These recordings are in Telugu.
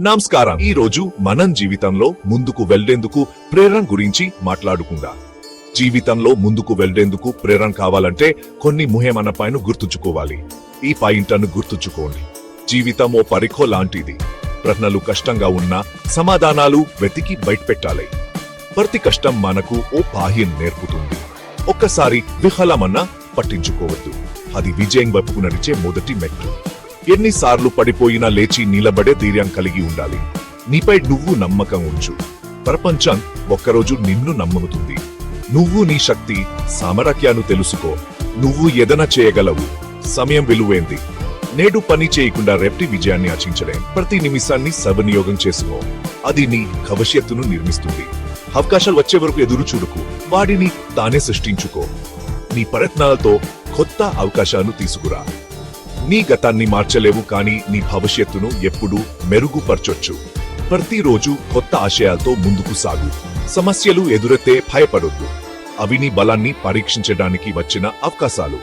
నమస్కారం. ఈ రోజు మనం జీవితంలో ముందుకు వెళ్లేందుకు ప్రేరణ గురించి మాట్లాడుకుందాం. జీవితంలో ముందుకు వెళ్లేందుకు ప్రేరణ కావాలంటే కొన్ని ముఖ్యమైన పాయింట్లను గుర్తుంచుకోవాలి. ఈ పాయింట్లను గుర్తుంచుకోండి. జీవితం ఓ పరీక్ష లాంటిది. ప్రశ్నలు కష్టంగా ఉన్నా సమాధానాలు వెతికి బయటపెట్టాలి. ప్రతి కష్టం మనకు ఓ పాఠం నేర్పుతుంది. ఒక్కసారి విఫలమన్నా పట్టించుకోవద్దు. అది విజయం వైపుకు నడిచే మొదటి మెట్టు. ఎన్నిసార్లు పడిపోయినా లేచి నిలబడే ధైర్యం కలిగి ఉండాలి. నీపై నువ్వు నమ్మకం ఉంచు. ప్రపంచం ఒక్కరోజు నిన్ను నమ్ముతుంది. నువ్వు నీ శక్తి సామర్థ్యాన్ని తెలుసుకో. నువ్వు ఏదైనా చేయగలవు. సమయం విలువైంది. నేడు పని చేయకుండా రేపటి విజయాన్ని ఆశించలేం. ప్రతి నిమిషాన్ని సద్వినియోగం చేసుకో. అది నీ భవిష్యత్తును నిర్మిస్తుంది. అవకాశాలు వచ్చే వరకు ఎదురు చూడకు. వాటిని తానే సృష్టించుకో. నీ ప్రయత్నాలతో కొత్త అవకాశాలను తీసుకురా. నీ గతాన్ని మార్చలేవు, కానీ నీ భవిష్యత్తును ఎప్పుడూ మెరుగుపరచొచ్చు. ప్రతిరోజు కొత్త ఆశయాలతో ముందుకు సాగు. సమస్యలు ఎదురైతే భయపడొద్దు. అవి నీ బలాన్ని పరీక్షించడానికి వచ్చిన అవకాశాలు.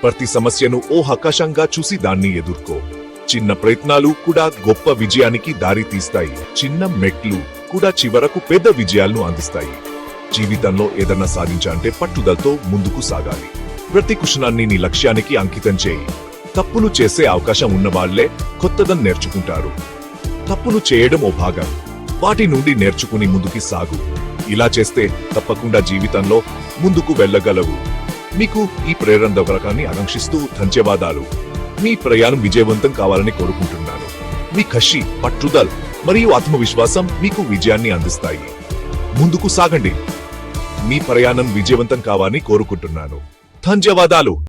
ప్రతి సమస్యను ఓ అవకాశంగా చూసి దాన్ని ఎదుర్కో. చిన్న ప్రయత్నాలు కూడా గొప్ప విజయానికి దారి తీస్తాయి. చిన్న మెట్లు కూడా చివరకు పెద్ద విజయాలను అందిస్తాయి. జీవితంలో ఏదన్నా సాధించాలంటే పట్టుదలతో ముందుకు సాగాలి. ప్రతి క్షణాన్ని నీ లక్ష్యానికి అంకితం చేయి. తప్పులు చేసే అవకాశం ఉన్నవాళ్లే కొత్తదని నేర్చుకుంటారు. తప్పులు చేయడం ఓ భాగం. వాటి నుండి నేర్చుకుని ముందుకి సాగు. ఇలా చేస్తే తప్పకుండా జీవితంలో ముందుకు వెళ్ళగలవు. మీకు ఈ ప్రేరణ దొరకాన్ని ఆకాంక్షిస్తూ ధన్యవాదాలు. మీ ప్రయాణం విజయవంతం కావాలని కోరుకుంటున్నాను. మీ కృషి, పట్టుదల మరియు ఆత్మవిశ్వాసం మీకు విజయాన్ని అందిస్తాయి. ముందుకు సాగండి. మీ ప్రయాణం విజయవంతం కావాలని కోరుకుంటున్నాను. ధన్యవాదాలు.